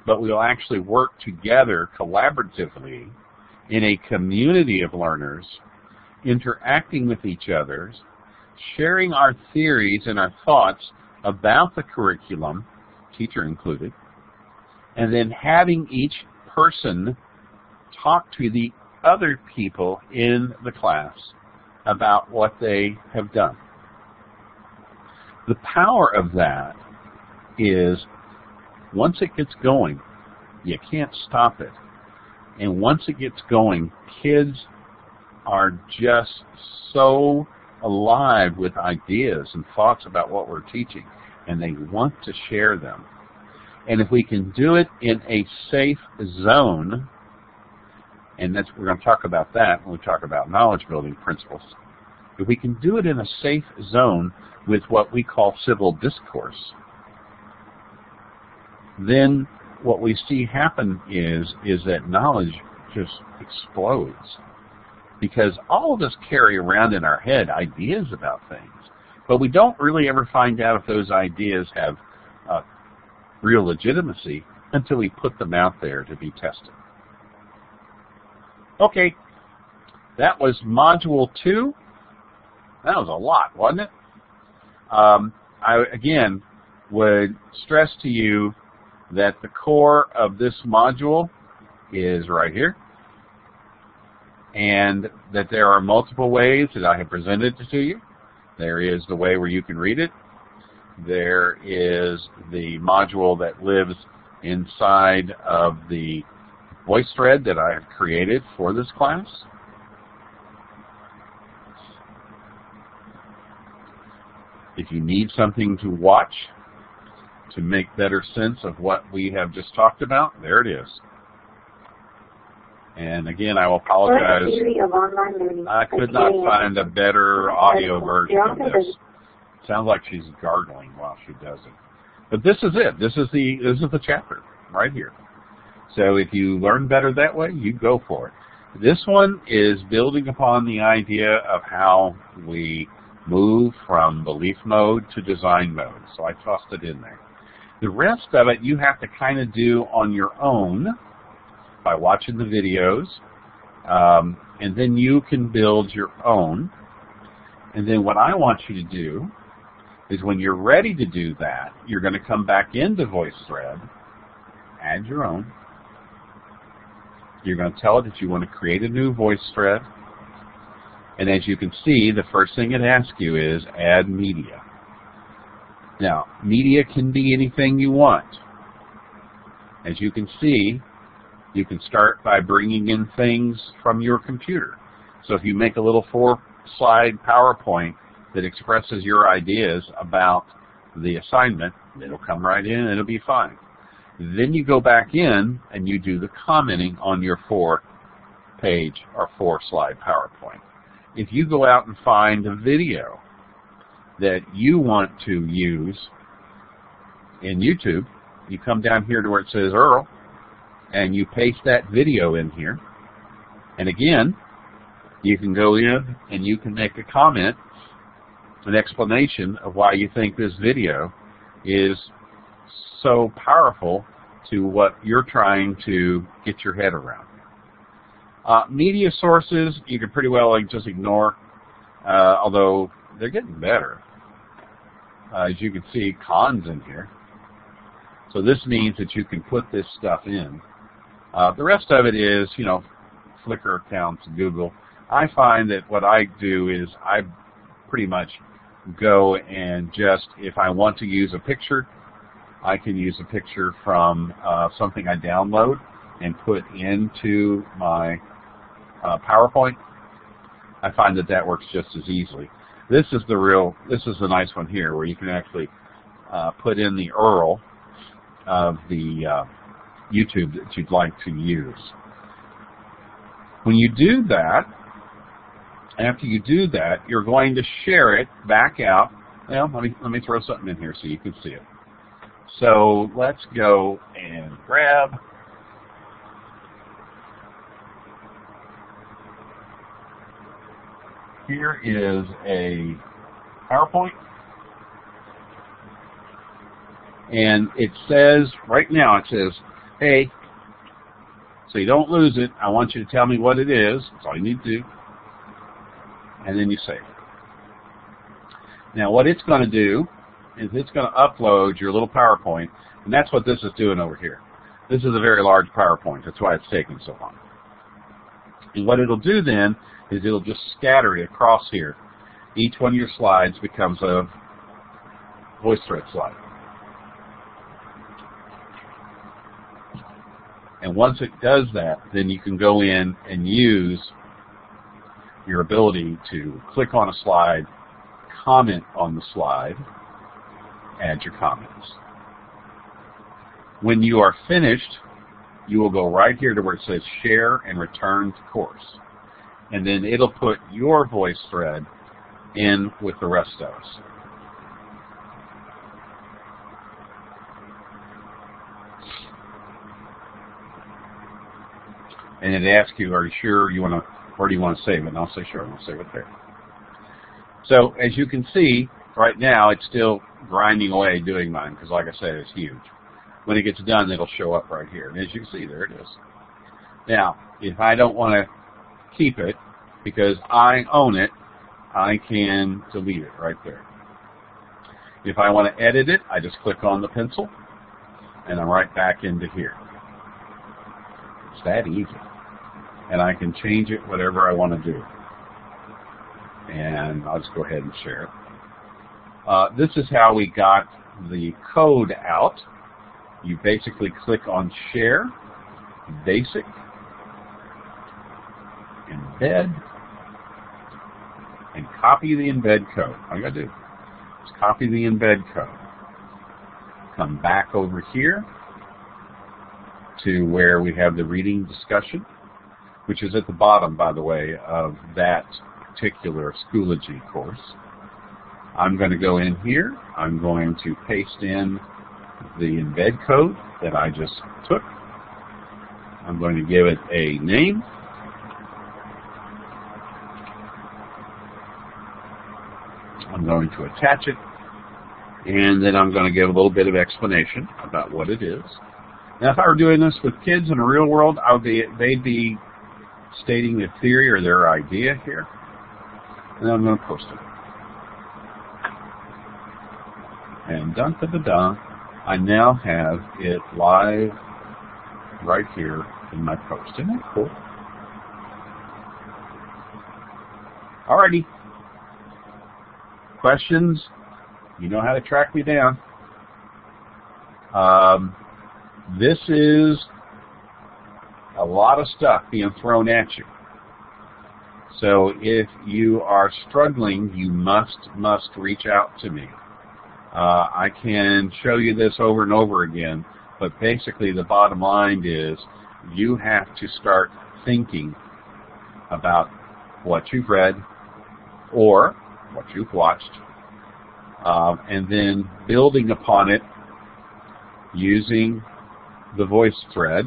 but we'll actually work together collaboratively in a community of learners, interacting with each other, sharing our theories and our thoughts about the curriculum, teacher included, and then having each person talk to the other people in the class about what they have done. The power of that is once it gets going, you can't stop it. And once it gets going, kids are just so alive with ideas and thoughts about what we're teaching, and they want to share them. And if we can do it in a safe zone, and we're going to talk about that when we talk about knowledge building principles. If we can do it in a safe zone with what we call civil discourse, then what we see happen is that knowledge just explodes. Because all of us carry around in our head ideas about things, but we don't really ever find out if those ideas have real legitimacy until we put them out there to be tested. Okay, that was Module 2. That was a lot, wasn't it? I, again, would stress to you that the core of this module is right here, and that there are multiple ways that I have presented it to you. There is the way where you can read it. There is the module that lives inside of the voice thread that I have created for this class. If you need something to watch to make better sense of what we have just talked about, there it is. And again, I will apologize. I could not find a better audio version of this. Sounds like she's gargling while she does it. But this is it. This is the chapter right here. So if you learn better that way, you go for it. This one is building upon the idea of how we move from belief mode to design mode. So I tossed it in there. The rest of it you have to kind of do on your own by watching the videos, and then you can build your own. And then what I want you to do is when you're ready to do that, you're going to come back into VoiceThread, add your own. You're going to tell it that you want to create a new VoiceThread. And as you can see, the first thing it asks you is add media. Now, media can be anything you want. As you can see, you can start by bringing in things from your computer. So if you make a little 4-slide PowerPoint that expresses your ideas about the assignment, it'll come right in and it'll be fine. Then you go back in and you do the commenting on your 4-page or 4-slide PowerPoint. If you go out and find a video that you want to use in YouTube, you come down here to where it says Earl, and you paste that video in here. And again, you can go in and you can make a comment, an explanation of why you think this video is so powerful to what you're trying to get your head around. Media sources, you can pretty well just ignore, although they're getting better. As you can see, Khan's in here. So this means that you can put this stuff in. The rest of it is, you know, Flickr accounts, Google. I find that what I do is I pretty much go and just, if I want to use a picture, I can use a picture from something I download and put into my PowerPoint. I find that that works just as easily. This is the nice one here where you can actually put in the URL of the YouTube that you'd like to use. When you do that, after you do that, you're going to share it back out. Well, let me throw something in here so you can see it. So let's go and grab here is a PowerPoint, and it says, right now it says, hey, so you don't lose it, I want you to tell me what it is. That's all you need to do. And then you save it. Now what it's going to do is it's going to upload your little PowerPoint, and that's what this is doing over here. This is a very large PowerPoint. That's why it's taking so long. And what it'll do then is it'll just scatter it across here. Each one of your slides becomes a VoiceThread slide. And once it does that, then you can go in and use your ability to click on a slide, comment on the slide, add your comments. When you are finished you will go right here to where it says share and return to course. And then it'll put your voice thread in with the rest of us. And it asks you, are you sure you want to, where do you want to save it? And I'll say sure, and I'll save it there. So as you can see, right now it's still grinding away doing mine, because like I said, it's huge. When it gets done, it'll show up right here. And as you can see, there it is. Now, if I don't want to keep it, because I own it, I can delete it right there. If I want to edit it, I just click on the pencil, and I'm right back into here. It's that easy. And I can change it whatever I want to do. And I'll just go ahead and share it. This is how we got the code out. You basically click on Share, Basic, Embed, and copy the embed code. All you got to do is copy the embed code. Come back over here to where we have the reading discussion, which is at the bottom, by the way, of that particular Schoology course. I'm going to go in here. I'm going to paste in the embed code that I just took. I'm going to give it a name. I'm going to attach it, and then I'm going to give a little bit of explanation about what it is. Now, if I were doing this with kids in the real world, they'd be stating their theory or their idea here, and I'm going to post it. And dun-da-da-da, I now have it live right here in my post. Isn't that cool? Alrighty. Questions? You know how to track me down. This is a lot of stuff being thrown at you. So if you are struggling, you must reach out to me. I can show you this over and over again, but basically the bottom line is you have to start thinking about what you've read or what you've watched, and then building upon it using the voice thread.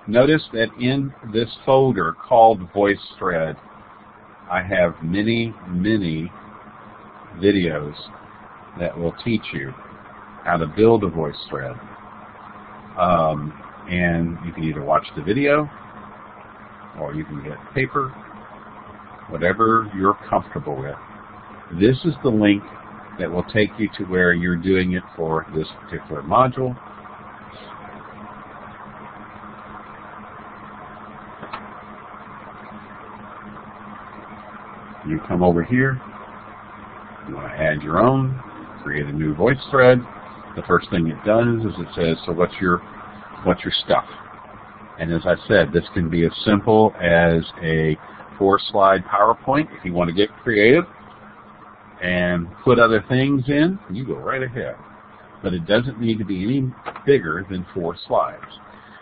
Notice that in this folder called voice thread, I have many videos that will teach you how to build a voice thread. And you can either watch the video or you can get paper, whatever you're comfortable with. This is the link that will take you to where you're doing it for this particular module. You come over here, you want to add your own, create a new voice thread. The first thing it does is it says, so what's your stuff? And as I said, this can be as simple as a 4-slide PowerPoint. If you want to get creative and put other things in, you go right ahead. But it doesn't need to be any bigger than 4 slides.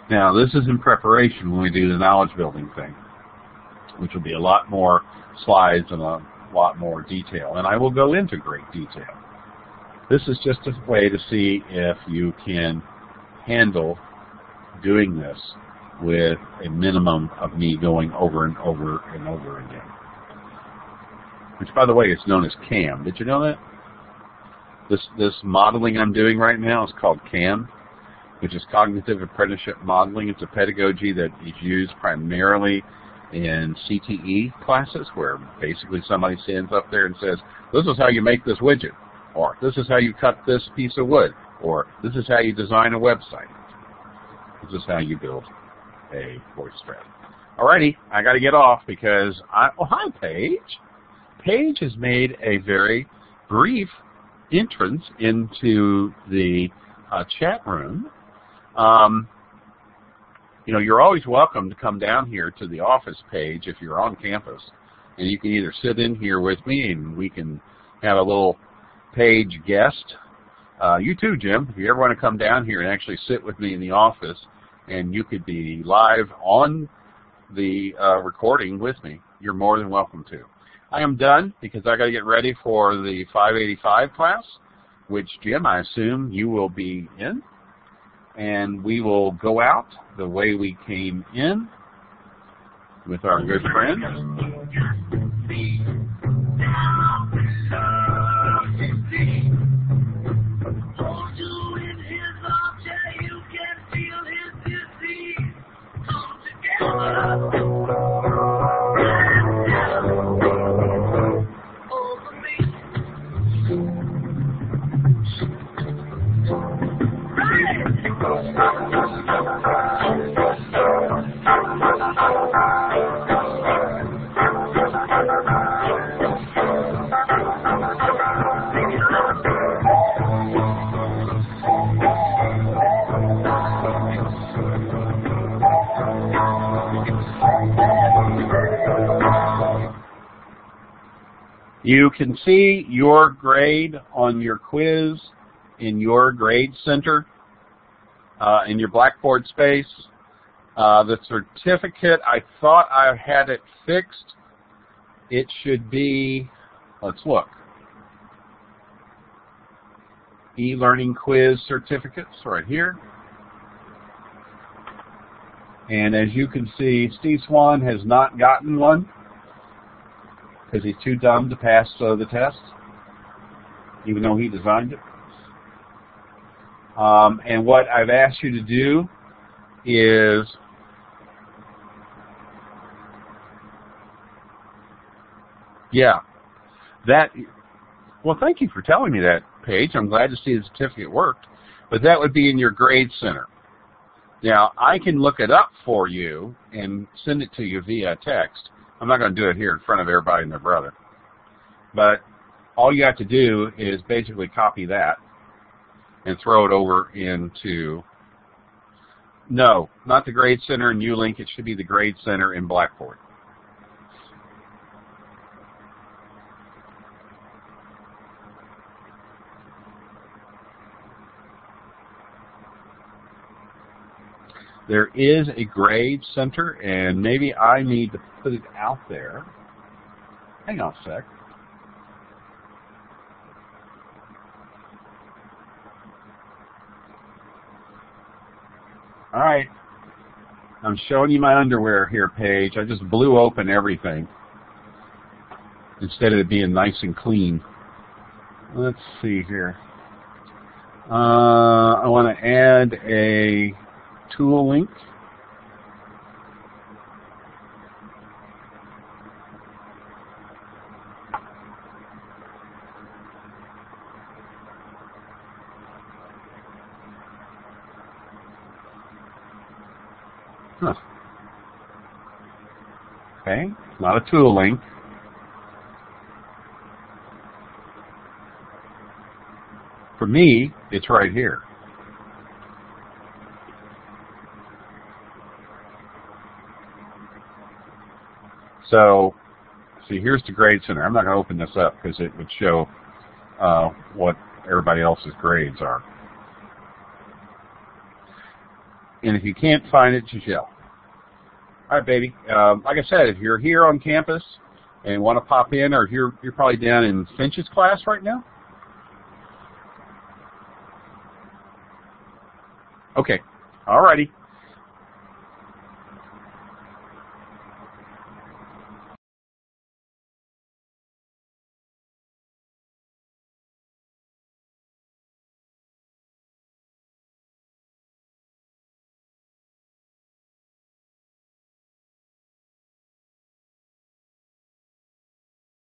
Now, this is in preparation when we do the knowledge building thing, which will be a lot more slides and a lot more detail. And I will go into great detail. This is just a way to see if you can handle doing this with a minimum of me going over and over and over again. Which, by the way, is known as CAM. Did you know that? This modeling I'm doing right now is called CAM, which is Cognitive Apprenticeship Modeling. It's a pedagogy that is used primarily in CTE classes, where basically somebody stands up there and says, this is how you make this widget, or this is how you cut this piece of wood, or this is how you design a website. This is how you build a voice thread. Alrighty, I got to get off because oh, hi, Paige. Paige has made a very brief entrance into the chat room. You know, you're always welcome to come down here to the office page if you're on campus. And you can either sit in here with me and we can have a little Paige guest. You too, Jim. If you ever want to come down here and actually sit with me in the office and you could be live on the recording with me, you're more than welcome to. I am done because I got to get ready for the 585 class, which, Jim, I assume you will be in, and we will go out the way we came in with our good friends. You can see your grade on your quiz in your grade center, in your Blackboard space. The certificate, I thought I had it fixed. It should be, let's look, e-learning quiz certificates right here. And as you can see, Steve Swan has not gotten one, because he's too dumb to pass the test, even though he designed it. And what I've asked you to do is well, thank you for telling me that, Paige. I'm glad to see the certificate worked, but that would be in your grade center. Now, I can look it up for you and send it to you via text. I'm not going to do it here in front of everybody and their brother. But all you have to do is basically copy that and throw it over into, no, not the Grade Center in Ulink. It should be the Grade Center in Blackboard. There is a grade center, and maybe I need to put it out there. Hang on a sec. All right. I'm showing you my underwear here, Paige. I just blew open everything instead of it being nice and clean. Let's see here. I want to add a tool link. Huh. Okay, not a tool link. For me, it's right here. So, see, here's the Grade Center. I'm not going to open this up because it would show what everybody else's grades are. And if you can't find it, just yell. All right, baby. Like I said, if you're here on campus and want to pop in, or you're probably down in Finch's class right now. Okay. All righty.